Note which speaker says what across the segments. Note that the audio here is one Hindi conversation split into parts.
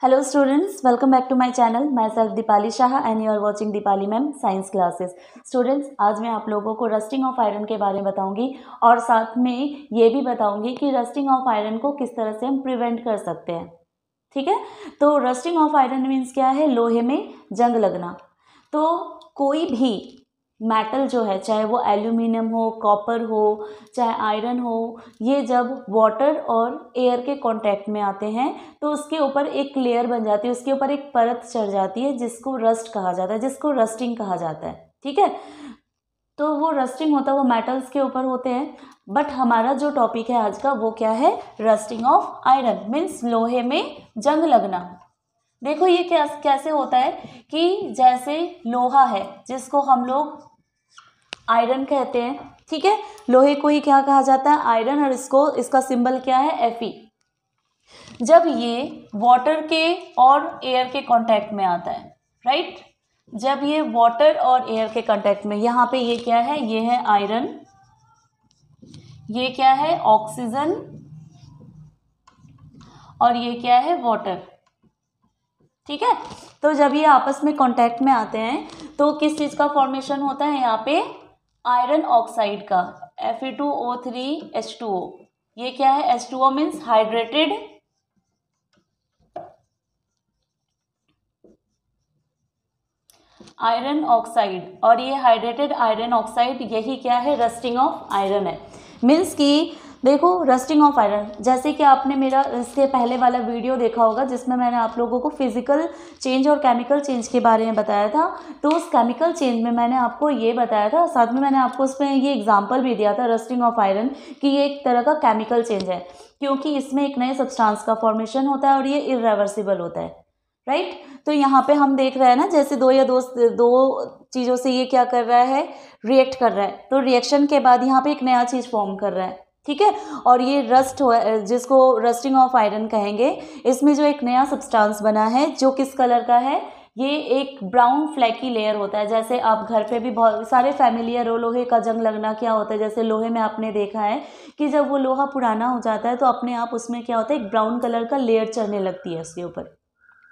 Speaker 1: Hello students, welcome back to my channel. Myself Deepali Shah and you are watching Deepali Ma'am Science Classes. Students, आज मैं आप लोगों को रस्टिंग ऑफ आयरन के बारे में बताऊंगी और साथ में ये भी बताऊंगी कि रस्टिंग ऑफ आयरन को किस तरह से हम प्रिवेंट कर सकते हैं. ठीक है, तो रस्टिंग ऑफ आयरन मीन्स क्या है? लोहे में जंग लगना. तो कोई भी मेटल जो है, चाहे वो एल्यूमिनियम हो, कॉपर हो, चाहे आयरन हो, ये जब वाटर और एयर के कांटेक्ट में आते हैं तो उसके ऊपर एक लेयर बन जाती है, उसके ऊपर एक परत चढ़ जाती है जिसको रस्ट कहा जाता है, जिसको रस्टिंग कहा जाता है. ठीक है, तो वो रस्टिंग होता है, वो मेटल्स के ऊपर होते हैं. बट हमारा जो टॉपिक है आज का वो क्या है? रस्टिंग ऑफ आयरन मीन्स लोहे में जंग लगना. देखो ये कैसे होता है कि जैसे लोहा है जिसको हम लोग आयरन कहते हैं. ठीक है, लोहे को ही क्या कहा जाता है? आयरन. और इसका सिंबल क्या है? Fe. जब ये वाटर के और एयर के कांटेक्ट में आता है, राइट, जब ये वाटर और एयर के कांटेक्ट में, यहाँ पे ये क्या है? ये है आयरन, ये क्या है? ऑक्सीजन, और ये क्या है? वाटर. ठीक है, तो जब ये आपस में कांटेक्ट में आते हैं तो किस चीज का फॉर्मेशन होता है? यहाँ पे आयरन ऑक्साइड का, Fe2O3H2O. ये क्या है? H2O means hydrated iron oxide. और ये हाइड्रेटेड आयरन ऑक्साइड, यही क्या है? रस्टिंग ऑफ आयरन है. मीन्स कि देखो, रस्टिंग ऑफ आयरन, जैसे कि आपने मेरा इसके पहले वाला वीडियो देखा होगा जिसमें मैंने आप लोगों को फिजिकल चेंज और केमिकल चेंज के बारे में बताया था. तो उस केमिकल चेंज में मैंने आपको ये बताया था, साथ में मैंने आपको उसमें ये एग्जांपल भी दिया था रस्टिंग ऑफ आयरन, कि ये एक तरह का केमिकल चेंज है क्योंकि इसमें एक नए सब्सटेंस का फॉर्मेशन होता है और ये इरिवर्सिबल होता है. राइट, तो यहाँ पे हम देख रहे हैं ना, जैसे दो चीज़ों से ये क्या कर रहा है? रिएक्ट कर रहा है. तो रिएक्शन के बाद यहाँ पे एक नया चीज़ फॉर्म कर रहा है. ठीक है, और ये रस्ट हो, जिसको रस्टिंग ऑफ आयरन कहेंगे, इसमें जो एक नया सब्सटेंस बना है जो किस कलर का है? ये एक ब्राउन फ्लैकी लेयर होता है. जैसे आप घर पे भी बहुत सारे फैमिलियर हो, लोहे का जंग लगना क्या होता है? जैसे लोहे में आपने देखा है कि जब वो लोहा पुराना हो जाता है तो अपने आप उसमें क्या होता है? एक ब्राउन कलर का लेयर चढ़ने लगती है उसके ऊपर.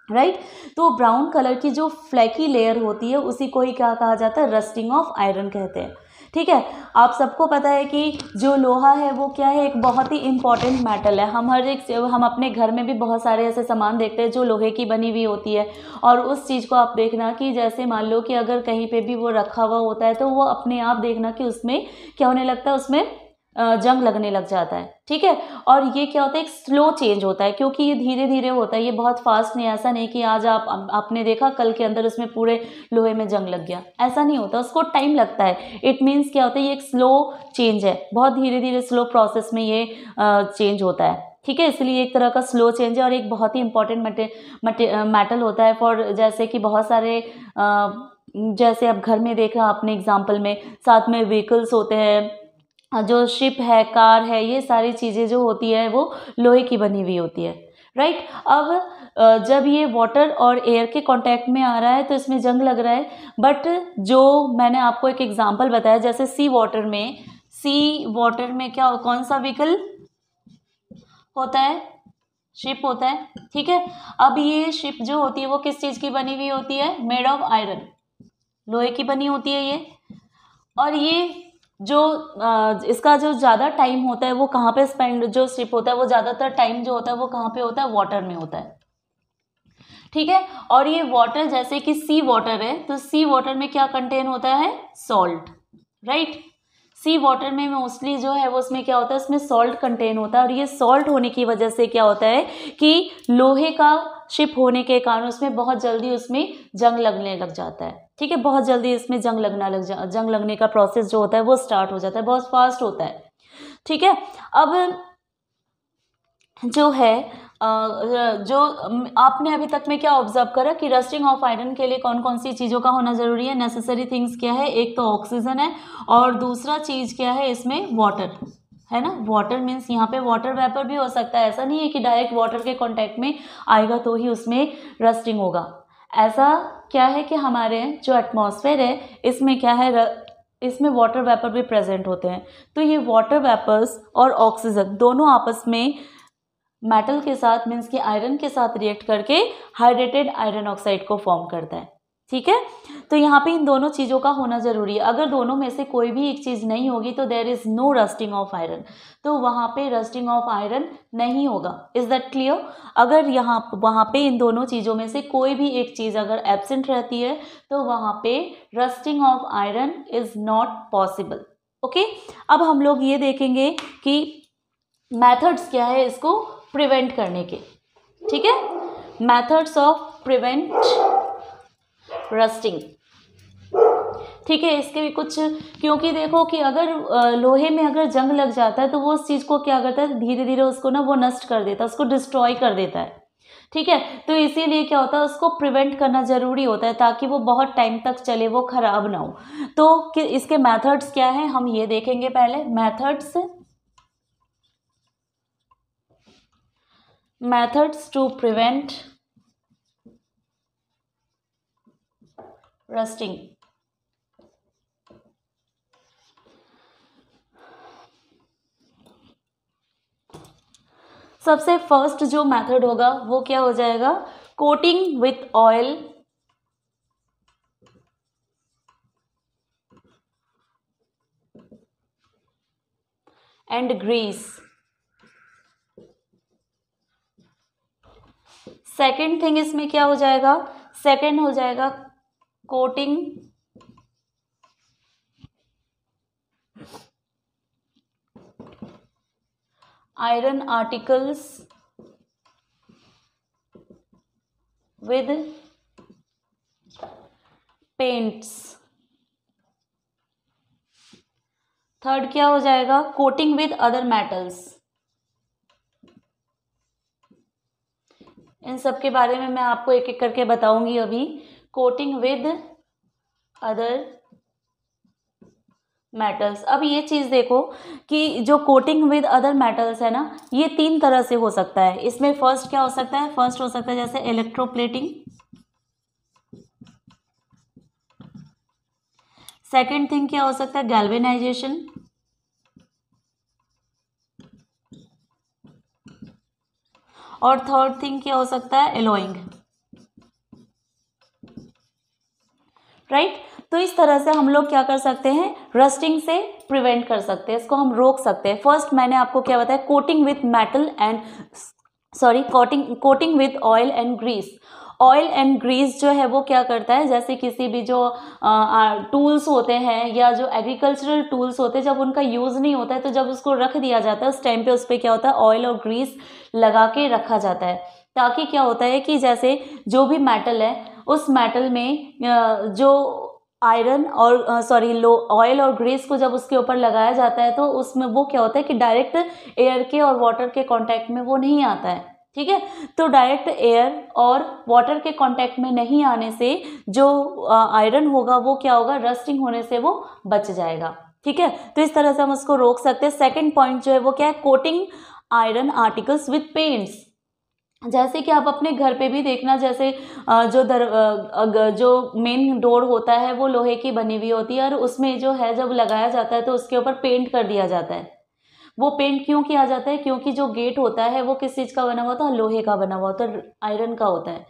Speaker 1: राइट, तो ब्राउन कलर की जो फ्लैकी लेयर होती है उसी को ही क्या कहा जाता है? रस्टिंग ऑफ आयरन कहते हैं. ठीक है, आप सबको पता है कि जो लोहा है वो क्या है? एक बहुत ही इंपॉर्टेंट मेटल है. हम अपने घर में भी बहुत सारे ऐसे सामान देखते हैं जो लोहे की बनी हुई होती है. और उस चीज़ को आप देखना कि जैसे मान लो कि अगर कहीं पे भी वो रखा हुआ होता है तो वो अपने आप देखना कि उसमें क्या होने लगता है? उसमें जंग लगने लग जाता है. ठीक है, और ये क्या होता है? एक स्लो चेंज होता है क्योंकि ये धीरे धीरे होता है, ये बहुत फास्ट नहीं. ऐसा नहीं कि आज आपने देखा कल के अंदर उसमें पूरे लोहे में जंग लग गया, ऐसा नहीं होता. उसको टाइम लगता है. इट मीन्स क्या होता है? ये एक स्लो चेंज है, बहुत धीरे धीरे स्लो प्रोसेस में ये चेंज होता है. ठीक है, इसलिए एक तरह का स्लो चेंज है और एक बहुत ही इंपॉर्टेंट मेटल होता है. फॉर जैसे कि बहुत सारे जैसे अब घर में देखा आपने एग्जाम्पल में, साथ में व्हीकल्स होते हैं, जो शिप है, कार है, ये सारी चीज़ें जो होती है वो लोहे की बनी हुई होती है. राइट, अब जब ये वाटर और एयर के कांटेक्ट में आ रहा है तो इसमें जंग लग रहा है. बट जो मैंने आपको एक एग्जांपल बताया, जैसे सी वाटर में क्या, कौन सा व्हीकल होता है? शिप होता है. ठीक है, अब ये शिप जो होती है वो किस चीज़ की बनी हुई होती है? मेड ऑफ आयरन, लोहे की बनी होती है ये. और ये जो इसका जो ज़्यादा टाइम होता है वो कहाँ पे स्पेंड, जो शिप होता है वो ज़्यादातर टाइम जो होता है वो कहाँ पे होता है? वाटर में होता है. ठीक है, और ये वाटर, जैसे कि सी वाटर है तो सी वाटर में क्या कंटेन होता है? सॉल्ट. राइट, सी वाटर में मोस्टली जो है वो उसमें क्या होता है? उसमें सॉल्ट कंटेन होता है. और ये सॉल्ट होने की वजह से क्या होता है कि लोहे का शिप होने के कारण उसमें बहुत जल्दी उसमें जंग लगने लग जाता है. ठीक है, बहुत जल्दी इसमें जंग लगने का प्रोसेस जो होता है वो स्टार्ट हो जाता है, बहुत फास्ट होता है. ठीक है, अब जो है जो आपने अभी तक में क्या ऑब्जर्व करा कि रस्टिंग ऑफ आयरन के लिए कौन कौन सी चीज़ों का होना जरूरी है? नेसेसरी थिंग्स क्या है? एक तो ऑक्सीजन है और दूसरा चीज़ क्या है इसमें? वाटर है ना. वाटर मीन्स यहाँ पे वाटर वेपर भी हो सकता है. ऐसा नहीं है कि डायरेक्ट वाटर के कांटेक्ट में आएगा तो ही उसमें रस्टिंग होगा. ऐसा क्या है कि हमारे जो एटमॉस्फेयर है इसमें क्या है? इसमें वाटर वेपर भी प्रेजेंट होते हैं. तो ये वाटर वेपर्स और ऑक्सीजन दोनों आपस में मेटल के साथ मीन्स कि आयरन के साथ रिएक्ट करके हाइड्रेटेड आयरन ऑक्साइड को फॉर्म करता है। ठीक है, तो यहाँ पे इन दोनों चीज़ों का होना ज़रूरी है। अगर दोनों में से कोई भी एक चीज़ नहीं होगी तो there is no rusting of iron, तो वहाँ पे रस्टिंग ऑफ आयरन नहीं होगा। Is that clear? अगर यहाँ वहाँ पे इन दोनों चीज़ों में से कोई भी एक चीज़ अगर एब्सेंट रहती है तो वहाँ पे rusting of iron is not possible. Okay, अब हम लोग ये देखेंगे कि मेथड्स क्या है इसको प्रिवेंट करने के। ठीक है, मेथड्स ऑफ प्रिवेंट रस्टिंग। ठीक है, इसके भी कुछ, क्योंकि देखो कि अगर लोहे में अगर जंग लग जाता है तो वो उस चीज़ को क्या करता है, धीरे धीरे उसको ना वो नष्ट कर देता है, उसको डिस्ट्रॉय कर देता है। ठीक है, तो इसीलिए क्या होता है, उसको प्रिवेंट करना ज़रूरी होता है ताकि वो बहुत टाइम तक चले, वो ख़राब ना हो। तो इसके मेथड्स क्या हैं हम ये देखेंगे पहले। Methods to prevent rusting. सबसे फर्स्ट जो मेथड होगा वो क्या हो जाएगा, coating with oil and grease. Second thing इसमें क्या हो जाएगा, सेकेंड हो जाएगा coating iron articles with paints. Third क्या हो जाएगा, कोटिंग विद अदर मेटल्स। इन सब के बारे में मैं आपको एक एक करके बताऊंगी अभी। Coating with other metals. अब ये चीज़ देखो कि जो कोटिंग विद अदर मेटल्स है ना, ये तीन तरह से हो सकता है। इसमें फर्स्ट क्या हो सकता है, फर्स्ट हो सकता है जैसे इलेक्ट्रोप्लेटिंग। सेकेंड थिंग क्या हो सकता है, गैल्वेनाइजेशन। और थर्ड थिंग क्या हो सकता है, एलोइंग। राइट, तो इस तरह से हम लोग क्या कर सकते हैं, रस्टिंग से प्रिवेंट कर सकते हैं, इसको हम रोक सकते हैं। फर्स्ट मैंने आपको क्या बताया, coating with metal and coating with oil and grease. Oil and grease जो है वो क्या करता है, जैसे किसी भी जो टूल्स होते हैं या जो एग्रीकल्चरल टूल्स होते हैं, जब उनका यूज़ नहीं होता है तो जब उसको रख दिया जाता है उस टाइम पे उस पर क्या होता है, ऑयल और ग्रीस लगा के रखा जाता है, ताकि क्या होता है कि जैसे जो भी मेटल है उस मेटल में जो आयरन और ऑयल और ग्रीस को जब उसके ऊपर लगाया जाता है तो उसमें वो क्या होता है कि डायरेक्ट एयर के और वाटर के कांटेक्ट में वो नहीं आता है। ठीक है, तो डायरेक्ट एयर और वाटर के कांटेक्ट में नहीं आने से जो आयरन होगा वो क्या होगा, रस्टिंग होने से वो बच जाएगा। ठीक है, तो इस तरह से हम उसको रोक सकते हैं। सेकेंड पॉइंट जो है वो क्या है, coating iron articles with paints. जैसे कि आप अपने घर पे भी देखना, जैसे जो मेन डोर होता है वो लोहे की बनी हुई होती है और उसमें जो है जब लगाया जाता है तो उसके ऊपर पेंट कर दिया जाता है। वो पेंट क्यों किया जाता है, क्योंकि जो गेट होता है वो किस चीज़ का बना हुआ होता है, लोहे का बना हुआ होता है, आयरन का होता है।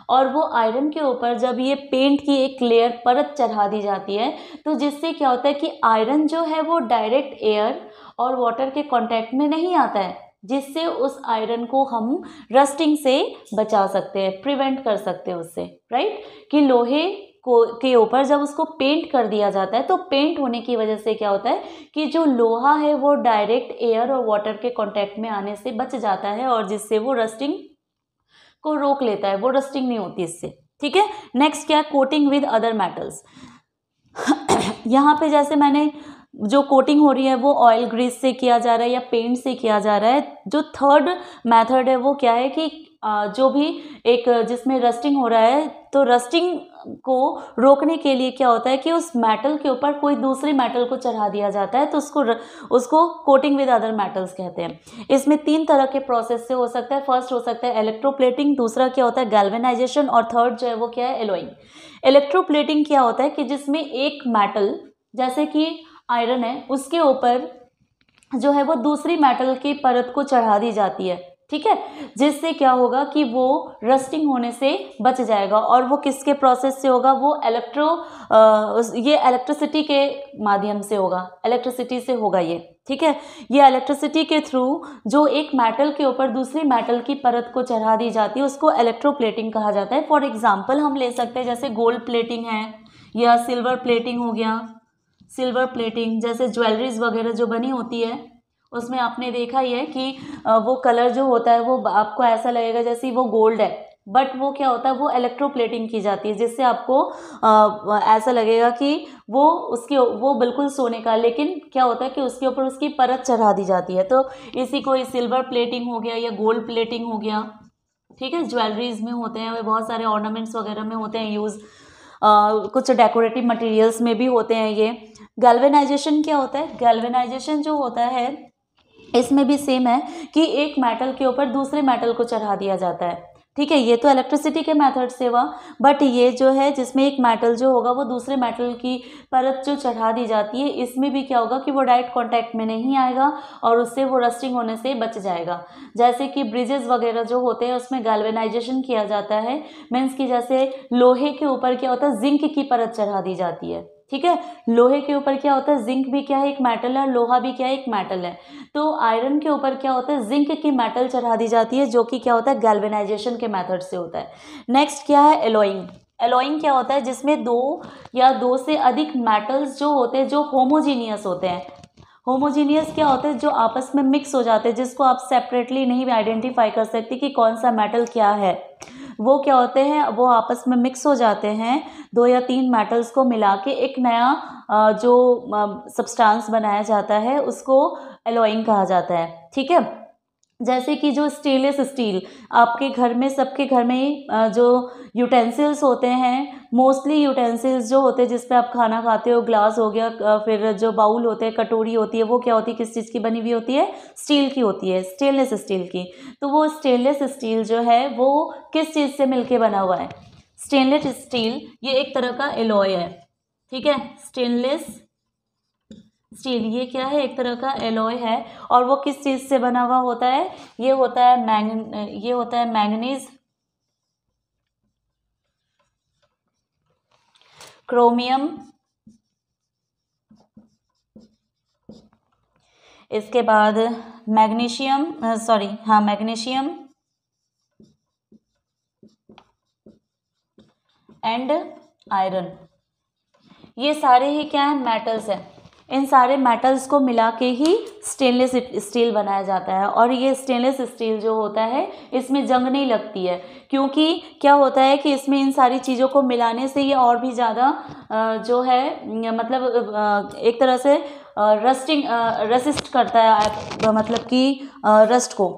Speaker 1: और वो आयरन के ऊपर जब ये पेंट की एक लेयर परत चढ़ा दी जाती है तो जिससे क्या होता है कि आयरन जो है वो डायरेक्ट एयर और वाटर के कांटेक्ट में नहीं आता है, जिससे उस आयरन को हम रस्टिंग से बचा सकते हैं, प्रिवेंट कर सकते हैं उससे। राइट, कि लोहे के ऊपर जब उसको पेंट कर दिया जाता है तो पेंट होने की वजह से क्या होता है कि जो लोहा है वो डायरेक्ट एयर और वाटर के कांटेक्ट में आने से बच जाता है और जिससे वो रस्टिंग को रोक लेता है, वो रस्टिंग नहीं होती इससे। ठीक है, नेक्स्ट क्या है, कोटिंग विद अदर मेटल्स। यहाँ पे जैसे मैंने जो कोटिंग हो रही है वो ऑयल ग्रीस से किया जा रहा है या पेंट से किया जा रहा है। जो थर्ड मेथड है वो क्या है कि जो भी एक जिसमें रस्टिंग हो रहा है तो रस्टिंग को रोकने के लिए क्या होता है कि उस मेटल के ऊपर कोई दूसरी मेटल को चढ़ा दिया जाता है, तो उसको कोटिंग विद अदर मेटल्स कहते हैं। इसमें तीन तरह के प्रोसेस से हो सकता है। फर्स्ट हो सकता है इलेक्ट्रोप्लेटिंग, दूसरा क्या होता है गैल्वेनाइजेशन और थर्ड जो है वो क्या है, एलोइंग। इलेक्ट्रोप्लेटिंग क्या होता है कि जिसमें एक मेटल जैसे कि आयरन है उसके ऊपर जो है वो दूसरी मेटल की परत को चढ़ा दी जाती है। ठीक है, जिससे क्या होगा कि वो रस्टिंग होने से बच जाएगा। और वो किसके प्रोसेस से होगा, वो ये इलेक्ट्रिसिटी के माध्यम से होगा, इलेक्ट्रिसिटी से होगा ये, ठीक है। ये इलेक्ट्रिसिटी के थ्रू जो एक मेटल के ऊपर दूसरी मेटल की परत को चढ़ा दी जाती है उसको इलेक्ट्रोप्लेटिंग कहा जाता है। फॉर एग्जाम्पल हम ले सकते हैं जैसे गोल्ड प्लेटिंग है या सिल्वर प्लेटिंग हो गया। सिल्वर प्लेटिंग जैसे ज्वेलरीज वगैरह जो बनी होती है उसमें आपने देखा ही है कि वो कलर जो होता है वो आपको ऐसा लगेगा जैसे वो गोल्ड है, बट वो क्या होता है, वो इलेक्ट्रोप्लेटिंग की जाती है जिससे आपको ऐसा लगेगा कि वो बिल्कुल सोने का, लेकिन क्या होता है कि उसके ऊपर उसकी परत चढ़ा दी जाती है। तो इसी को सिल्वर प्लेटिंग हो गया या गोल्ड प्लेटिंग हो गया, ठीक है। ज्वेलरीज में होते हैं, बहुत सारे ऑर्नामेंट्स वगैरह में होते हैं यूज़, कुछ डेकोरेटिव मटेरियल्स में भी होते हैं ये। गैल्वेनाइजेशन क्या होता है, गैल्वेनाइजेशन जो होता है इसमें भी सेम है कि एक मेटल के ऊपर दूसरे मेटल को चढ़ा दिया जाता है, ठीक है। ये तो इलेक्ट्रिसिटी के मेथड से हुआ, बट ये जो है जिसमें एक मेटल जो होगा वो दूसरे मेटल की परत जो चढ़ा दी जाती है, इसमें भी क्या होगा कि वो डायरेक्ट कांटेक्ट में नहीं आएगा और उससे वो रस्टिंग होने से बच जाएगा। जैसे कि ब्रिजेस वगैरह जो होते हैं उसमें गैल्वेनाइजेशन किया जाता है, मीन्स कि जैसे लोहे के ऊपर क्या होता है, जिंक की परत चढ़ा दी जाती है, ठीक है। लोहे के ऊपर क्या होता है, जिंक भी क्या है, एक मेटल है, लोहा भी क्या है, एक मेटल है। तो आयरन के ऊपर क्या होता है, जिंक की मेटल चढ़ा दी जाती है जो कि क्या होता है, गैल्वेनाइजेशन के मेथड से होता है। नेक्स्ट क्या है, एलॉइंग। एलॉइंग क्या होता है, जिसमें दो से अधिक मेटल्स जो होते हैं जो होमोजीनियस होते हैं। होमोजीनियस क्या होते हैं, जो आपस में मिक्स हो जाते हैं, जिसको आप सेपरेटली नहीं आइडेंटिफाई कर सकते कि कौन सा मेटल क्या है। वो क्या होते हैं, वो आपस में मिक्स हो जाते हैं, 2 या 3 मेटल्स को मिला के एक नया जो सब्सटेंस बनाया जाता है उसको एलॉइंग कहा जाता है, ठीक है। जैसे कि जो स्टेनलेस स्टील आपके घर में, सबके घर में जो यूटेंसिल्स होते हैं, मोस्टली यूटेंसिल्स जो होते हैं जिस पे आप खाना खाते हो, ग्लास हो गया, फिर जो बाउल होते हैं, कटोरी होती है, वो क्या होती है, किस चीज़ की बनी हुई होती है, स्टील की होती है, स्टेनलेस स्टील की। तो वो स्टेनलेस स्टील जो है वो किस चीज़ से मिलके बना हुआ है, स्टेनलेस स्टील ये एक तरह का एलॉय है, ठीक है। स्टेनलेस स्टील ये क्या है, एक तरह का एलॉय है, और वो किस चीज़ से बना हुआ होता है, ये होता है मैंगनीज, क्रोमियम, इसके बाद मैग्नीशियम मैग्नीशियम एंड आयरन। ये सारे ही क्या है, मेटल्स हैं। इन सारे मेटल्स को मिला के ही स्टेनलेस स्टील बनाया जाता है। और ये स्टेनलेस स्टील जो होता है इसमें जंग नहीं लगती है, क्योंकि क्या होता है कि इसमें इन सारी चीज़ों को मिलाने से ये और भी ज़्यादा जो है मतलब एक तरह से रेसिस्ट करता है, मतलब कि रस्ट को,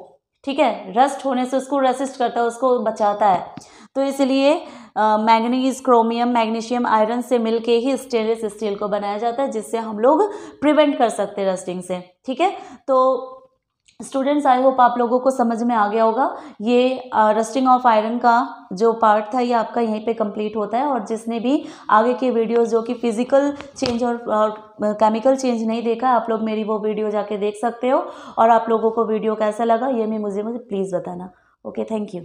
Speaker 1: ठीक है, रस्ट होने से उसको रेसिस्ट करता है, उसको बचाता है। तो इसलिए मैंगनीज, क्रोमियम, मैग्नीशियम, आयरन से मिलके ही स्टेनलेस स्टील को बनाया जाता है, जिससे हम लोग प्रिवेंट कर सकते हैं रस्टिंग से, ठीक है। तो स्टूडेंट्स, आई होप आप लोगों को समझ में आ गया होगा। ये रस्टिंग ऑफ आयरन का जो पार्ट था ये आपका यहीं पे कंप्लीट होता है। और जिसने भी आगे के वीडियोस जो कि फिजिकल चेंज और केमिकल चेंज नहीं देखा, आप लोग मेरी वो वीडियो जाके देख सकते हो। और आप लोगों को वीडियो कैसा लगा ये मुझे प्लीज़ बताना। Okay, thank you.